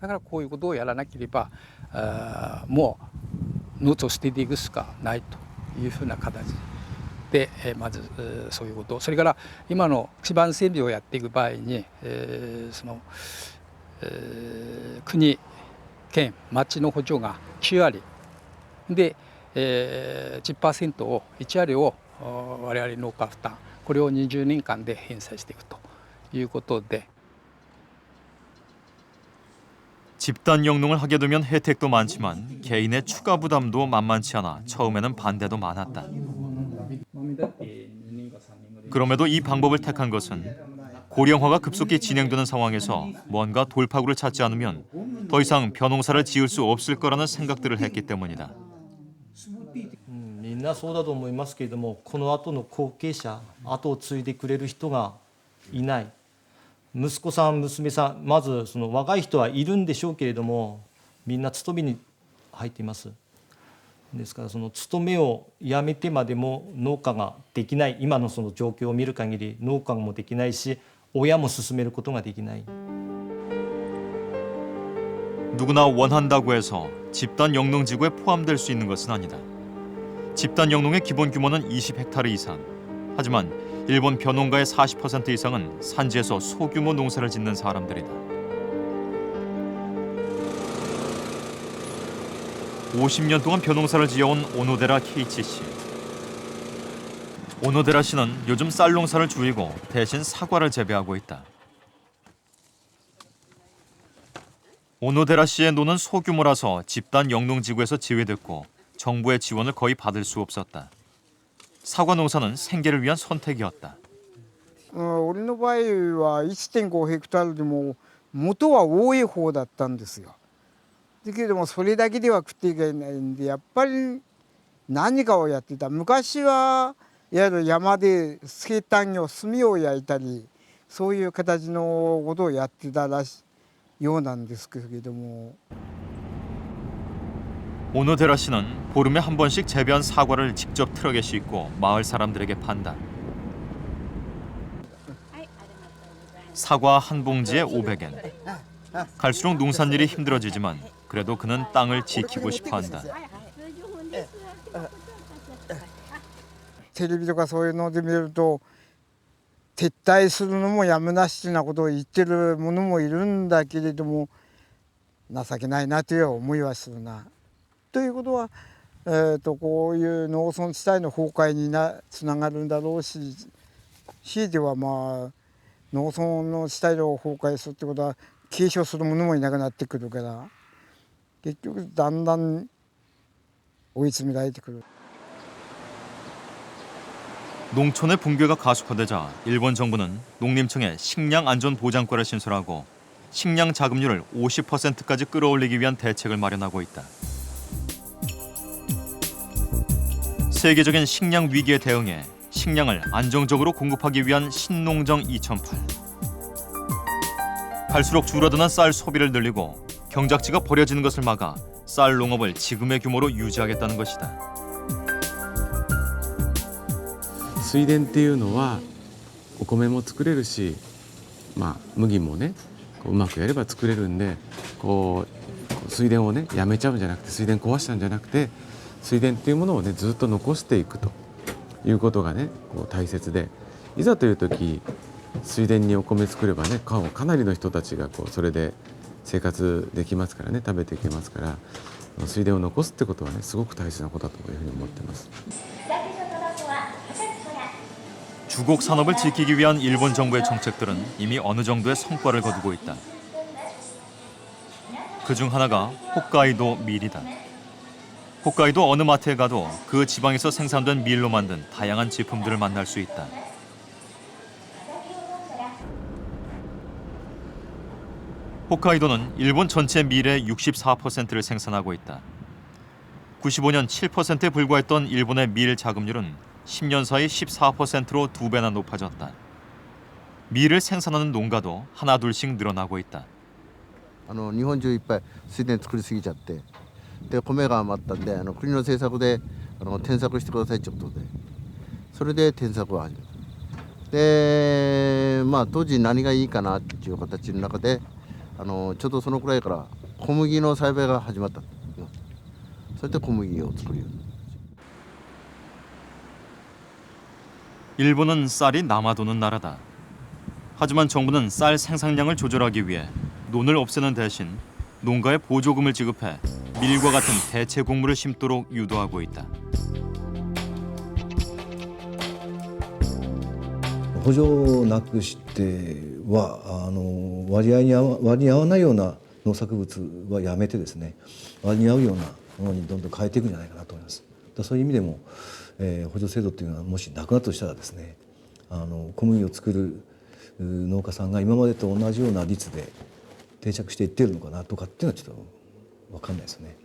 だからこういうことをやらなければもう農地を捨てていくしかないというふうな形でまずそういうこと、それから今の基盤整備をやっていく場合に国、県、町の補助が9割で10% を1割を我々農家負担、これを20年間で返済していくということで。 집단 영농을 하게 되면 혜택도 많지만 개인의 추가 부담도 만만치 않아 처음에는 반대도 많았다. 그럼에도 이 방법을 택한 것은 고령화가 급속히 진행되는 상황에서 뭔가 돌파구를 찾지 않으면 더 이상 벼농사를 지을 수 없을 거라는 생각들을 했기 때문이다. みんなそうだと思いますけれども、この後の後継者、後を継いでくれる人がいない。 息子さん、娘さん、まずその若い人はいるんでしょうけれども、みんな勤めに入っています。ですからその勤めをやめてまでも農家ができない、今のその状況を見る限り農家もできないし、親も進めることができない。 누구나 원한다고 해서 집단 영농지구에 포함될 수 있는 것은 아니다. 집단 영농의 기본 규모는 20헥타르 이상. 하지만 일본 벼농가의 40% 이상은 산지에서 소규모 농사를 짓는 사람들이다. 50년 동안 벼농사를 지어온 오노데라 케이치 씨. 오노데라 씨는 요즘 쌀 농사를 줄이고 대신 사과를 재배하고 있다. 오노데라 씨의 논은 소규모라서 집단 영농지구에서 제외됐고 정부의 지원을 거의 받을 수 없었다. 사과 농사는 생계를 위한 선택이었다. 俺の場合は 1.5 ヘクタールでも元は多い方だったんですよ。だけどもそれだけでは食っていけないんで、やっぱり何かをやってた。昔はいわゆる山で生炭業、炭を焼いたり、そういう形のことをやってたようなんですけれども。 오노데라 씨는 보름에 한 번씩 재배한 사과를 직접 트럭에 싣고 마을 사람들에게 판다. 사과 한 봉지에 500엔. 갈수록 농산일이 힘들어지지만 그래도 그는 땅을 지키고 싶어한다. テレビとかそういうので見ると撤退するのもやむなしなことを言ってる者もいるんだけれども情けないなという思いはするな。ということは、こういう農村地帯の崩壊につながるんだろうし、ひいてはまあ農村の地帯を崩壊するってことは継承する者もいなくなってくるから結局だんだん追い詰められてくる。 농촌의 붕괴가 가속화되자 일본 정부는 농림청에 식량 안전 보장과를 신설하고 식량 자급률을 50%까지 끌어올리기 위한 대책을 마련하고 있다. 세계적인 식량 위기에 대응해 식량을 안정적으로 공급하기 위한 신농정 2008. 갈수록 줄어드는 쌀 소비를 늘리고 경작지가 버려지는 것을 막아 쌀 농업을 지금의 규모로 유지하겠다는 것이다. 水田っていうのはお米も作れるし、麦もねうまくやれば作れるんで水田をねやめちゃうんじゃなくて水田壊したんじゃなくて水田っていうものをねずっと残していくということがね大切でいざという時水田にお米作ればねかなりの人たちがそれで生活できますからね食べていけますから水田を残すってことはねすごく大切なことだというふうに思ってます。 주곡 산업을 지키기 위한 일본 정부의 정책들은 이미 어느 정도의 성과를 거두고 있다. 그중 하나가 홋카이도 밀이다. 홋카이도 어느 마트에 가도 그 지방에서 생산된 밀로 만든 다양한 제품들을 만날 수 있다. 홋카이도는 일본 전체 밀의 64%를 생산하고 있다. 95년 7%에 불과했던 일본의 밀 자급률은 10년 사이 14%로 2배나 높아졌다. 밀을 생산하는 농가도 하나둘씩 늘어나고 있다. 日本中いっぱい水田作りすぎちゃってで米が余ったんで国の政策で転作してくださいってことでそれで転作を始めた。で当時何がいいかなっていう形の中でちょうどそのくらいから小麦の栽培が始まった。それで小麦を作るように。 일본은 쌀이 남아도는 나라다. 하지만 정부는 쌀 생산량을 조절하기 위해 논을 없애는 대신 농가에 보조금을 지급해 밀과 같은 대체 곡물을 심도록 유도하고 있다. 補助なくしては割に合わないような農作物はやめてですね割に合うようなものにどんどん変えていくんじゃないかなと思います。そういう意味でも補助制度っていうのはもしなくなったとしたらですね小麦を作る農家さんが今までと同じような率で定着していってるのかなとかっていうのはちょっと分かんないですね。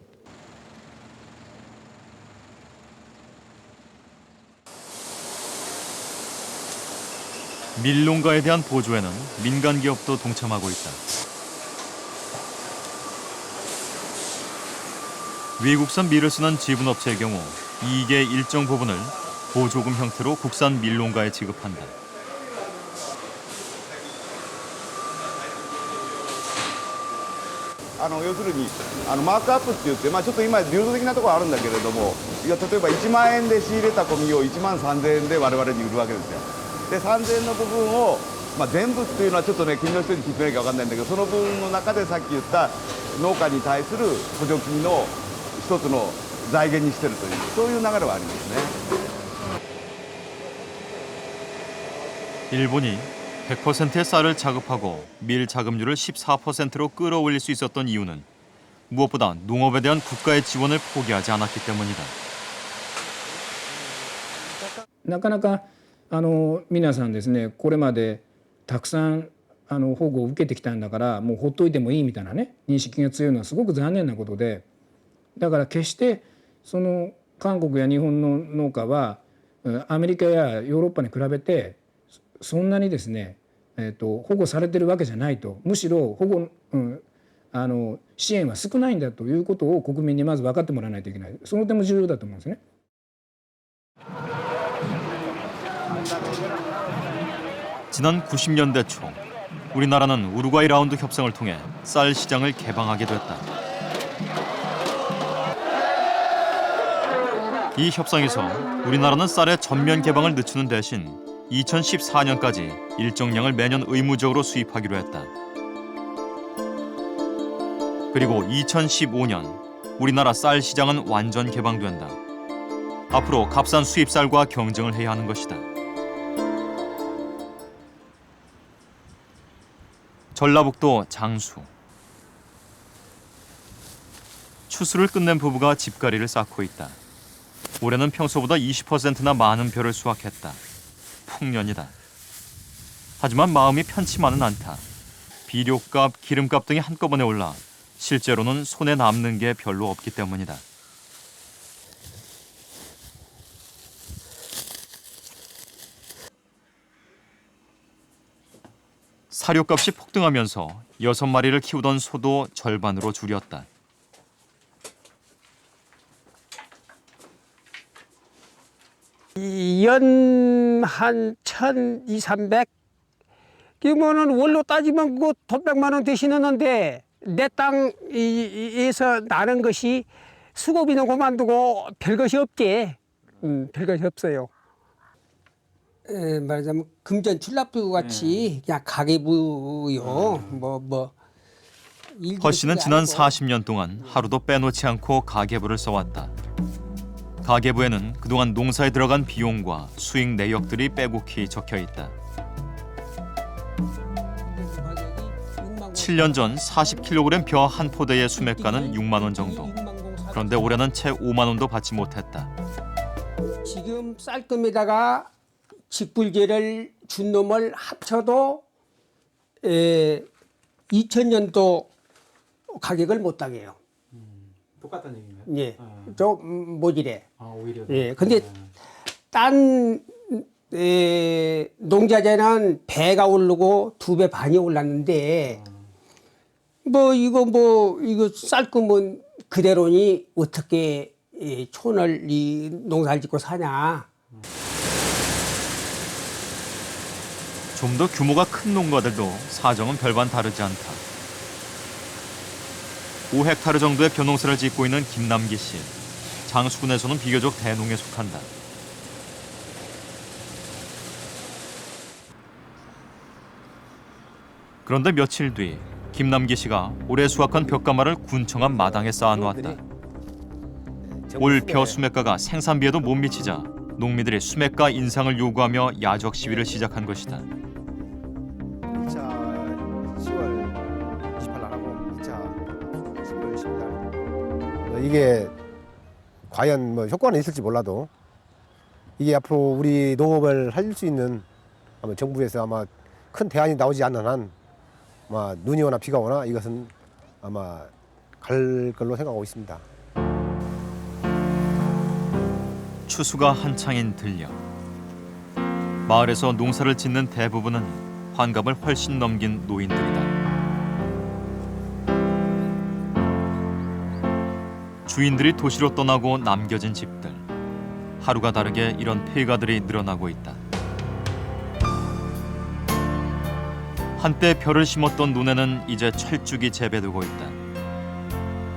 밀농가에 대한 보조에는 민간 기업도 동참하고 있다. 외국산 밀을 쓰는 지분업체의 경우 이익의 일정 부분을 보조금 형태로 국산 밀농가에 지급한다. 아, 要するにマークアップって言って、ちょっと今流動的なところあるんだけれども、例えば1万円で仕入れた小麦を1万3000円で我々に売るわけですよ。で3000円の部分を、全部っていうのはちょっとね国の人に聞いてなきゃ分かんないんだけど、その分の中でさっき言った農家に対する補助金の一つの財源にしてるというそういう流れはありますね。 일본이 100%의 쌀을 자급하고 밀 자급률을 14%로 끌어올릴 수 있었던 이유는 무엇보다 농업에 대한 국가의 지원을 포기하지 않았기 때문이다. なかなか皆さんですねこれまでたくさん保護を受けてきたんだからもうほっといてもいいみたいなね認識が強いのはすごく残念なことでだから決してその韓国や日本の農家はアメリカやヨーロッパに比べてそんなにですね、保護されてるわけじゃないとむしろ保護、支援は少ないんだということを国民にまず分かってもらわないといけないその点も重要だと思うんですね。 지난 90년대 초 우리나라는 우루과이 라운드 협상을 통해 쌀 시장을 개방하게 됐다. 이 협상에서 우리나라는 쌀의 전면 개방을 늦추는 대신 2014년까지 일정량을 매년 의무적으로 수입하기로 했다. 그리고 2015년 우리나라 쌀 시장은 완전 개방된다. 앞으로 값싼 수입 쌀과 경쟁을 해야 하는 것이다. 전라북도 장수. 추수를 끝낸 부부가 집가리를 쌓고 있다. 올해는 평소보다 20%나 많은 벼를 수확했다. 풍년이다. 하지만 마음이 편치만은 않다. 비료값, 기름값 등이 한꺼번에 올라 실제로는 손에 남는 게 별로 없기 때문이다. 사료값이 폭등하면서 6마리를 키우던 소도 절반으로 줄였다. 연 한 1,200, 300이면은 월로 따지면 그 돈 100만 원 대신하는데 내 땅에서 나는 것이 수고비는 그만두고 별것이 없지. 별것이 없어요. 말하자면 금전 출납부 같이 그냥 가계부요. 허 씨는 지난 40년 동안 하루도 빼놓지 않고 가계부를 써왔다. 가계부에는 그동안 농사에 들어간 비용과 수익 내역들이 빼곡히 적혀 있다. 7년 전 40kg 벼 한 포대의 수매가는 6만 원 정도. 그런데 올해는 채 5만 원도 받지 못했다. 지금 쌀금에다가 직불제를 준 놈을 합쳐도 2000년도 가격을 못 당해요. 똑같다는 얘기인가요? 예, 좀 모질해. 오히려. 예, 근데 딴 농자재는 배가 오르고 2배 반이 올랐는데 이거 쌀금은 그대로니 어떻게 촌을 이 농사를 짓고 사냐. 좀 더 규모가 큰 농가들도 사정은 별반 다르지 않다. 5헥타르 정도의 벼농사를 짓고 있는 김남기 씨. 장수군에서는 비교적 대농에 속한다. 그런데 며칠 뒤 김남기 씨가 올해 수확한 벼가마를 군청 앞 마당에 쌓아놓았다. 올 벼 수매가가 생산비에도 못 미치자 농민들이 수매가 인상을 요구하며 야적 시위를 시작한 것이다. 1차 10월 28일 하고 2차 10월 10일 날 이게 과연 효과는 있을지 몰라도 이게 앞으로 우리 농업을 할 수 있는 아마 정부에서 아마 큰 대안이 나오지 않는 한 아마 눈이 오나 비가 오나 이것은 아마 갈 걸로 생각하고 있습니다. 추수가 한창인 들녘. 마을에서 농사를 짓는 대부분은 환갑을 훨씬 넘긴 노인들이다. 주인들이 도시로 떠나고 남겨진 집들. 하루가 다르게 이런 폐가들이 늘어나고 있다. 한때 벼를 심었던 논에는 이제 철쭉이 재배되고 있다.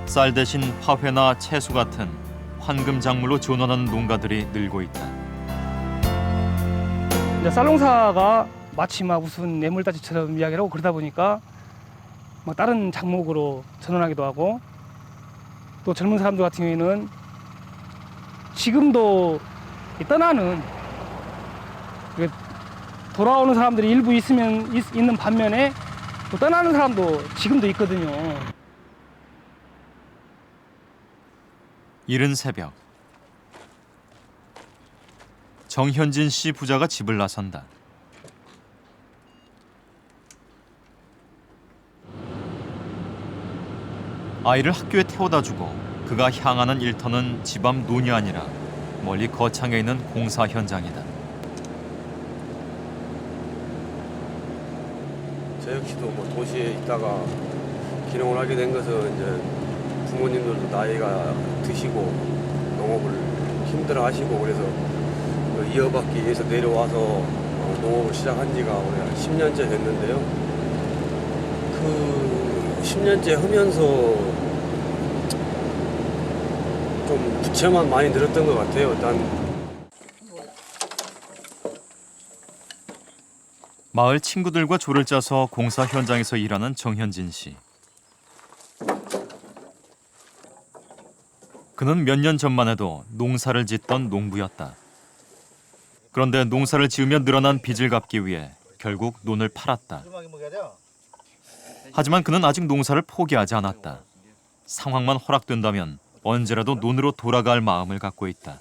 쌀 대신 화훼나 채소 같은 황금 작물로 전환하는 농가들이 늘고 있다. 이제 쌀농사가 마치 무슨 뇌물단지처럼 이야기를 하고 그러다 보니까 다른 작목으로 전환하기도 하고 또 젊은 사람들 같은 경우에는 지금도 떠나는 돌아오는 사람들이 일부 있는 반면에 또 떠나는 사람도 지금도 있거든요. 이른 새벽 정현진 씨 부자가 집을 나선다. 아이를 학교에 태워다주고 그가 향하는 일터는 집 앞 논이 아니라 멀리 거창에 있는 공사 현장이다. 저 역시도 도시에 있다가 기농을 하게 된 것은 이제 부모님들도 나이가 드시고 농업을 힘들어하시고 그래서 이어받기 위해서 내려와서 농업을 시작한 지가 올해 한 10년째 됐는데요. 그 10년째 하면서 좀 부채만 많이 늘었던 것 같아요. 일단 마을 친구들과 조를 짜서 공사 현장에서 일하는 정현진 씨. 그는 몇 년 전만 해도 농사를 짓던 농부였다. 그런데 농사를 지으며 늘어난 빚을 갚기 위해 결국 논을 팔았다. 하지만 그는 아직 농사를 포기하지 않았다. 상황만 허락된다면 언제라도 논으로 돌아갈 마음을 갖고 있다.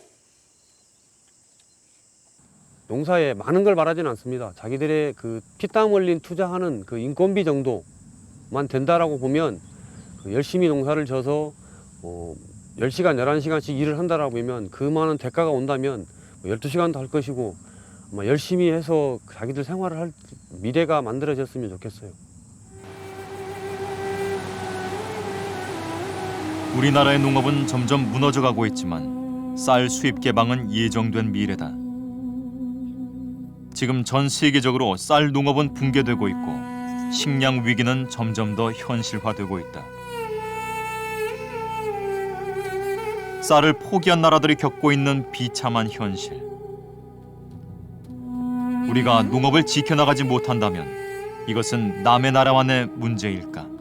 농사에 많은 걸 바라지는 않습니다. 자기들의 그 피땀 흘린 투자하는 그 인건비 정도만 된다라고 보면 열심히 농사를 져서 10시간, 11시간씩 일을 한다라고 하면 그 많은 대가가 온다면 12시간도 할 것이고 열심히 해서 자기들 생활을 할 미래가 만들어졌으면 좋겠어요. 우리나라의 농업은 점점 무너져가고 있지만 쌀 수입 개방은 예정된 미래다. 지금 전 세계적으로 쌀 농업은 붕괴되고 있고 식량 위기는 점점 더 현실화되고 있다. 쌀을 포기한 나라들이 겪고 있는 비참한 현실. 우리가 농업을 지켜나가지 못한다면 이것은 남의 나라만의 문제일까?